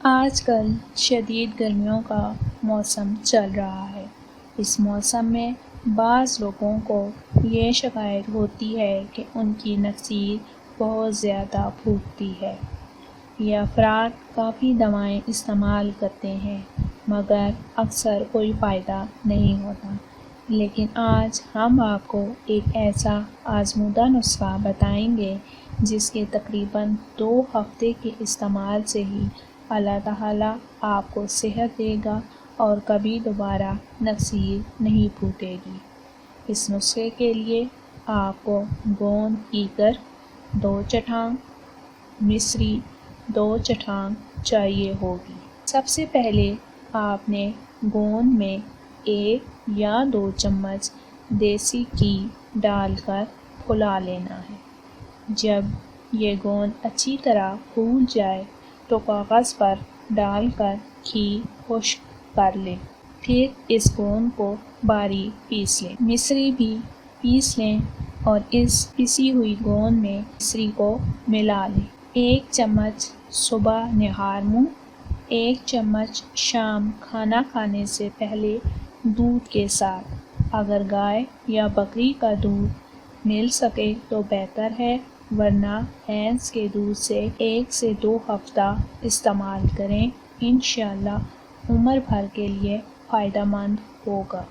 آج کل شدید گرمیوں کا موسم چل رہا ہے۔ اس موسم میں بعض لوگوں کو یہ شکایت ہوتی ہے کہ ان کی نفسیر بہت زیادہ پھوٹتی ہے۔ یہ افراد کافی دوائیں استعمال کرتے ہیں مگر اکثر کوئی فائدہ نہیں ہوتا۔ لیکن آج ہم آپ کو ایک ایسا آزمودہ نسخہ بتائیں گے جس کے تقریباً 2 ہفتے کے استعمال سے ہی اللہ تعالیٰ آپ کو صحت دے گا اور کبھی دوبارہ نفسیر نہیں پھوٹے گی۔ اس نسخے کے لیے آپ کو گوند کیکر 2 چٹھان، مصری 2 چٹھان چاہیے ہوگی۔ سب سے پہلے آپ نے گوند میں 1 یا 2 چمچ دیسی گھی ڈال کر پھلا لینا ہے۔ جب یہ گوند اچھی طرح پھول جائے تو کاغذ پر ڈال کر گھی خشک کر لیں۔ پھر اس گوند کو باریک پیس لیں۔ مصری بھی پیس لیں اور اس پسی ہوئی گوند میں مصری کو ملا لیں۔ 1 چمچ صبح نہار منہ، 1 چمچ شام کھانا کھانے سے پہلے دودھ کے ساتھ۔ اگر گائے یا بکری کا دودھ مل سکے تو بہتر ہے ورنہ بھینس کے دودھ سے 1 سے 2 ہفتہ استعمال کریں، انشاءاللہ عمر بھر کے لیے فائدہ مند ہوگا۔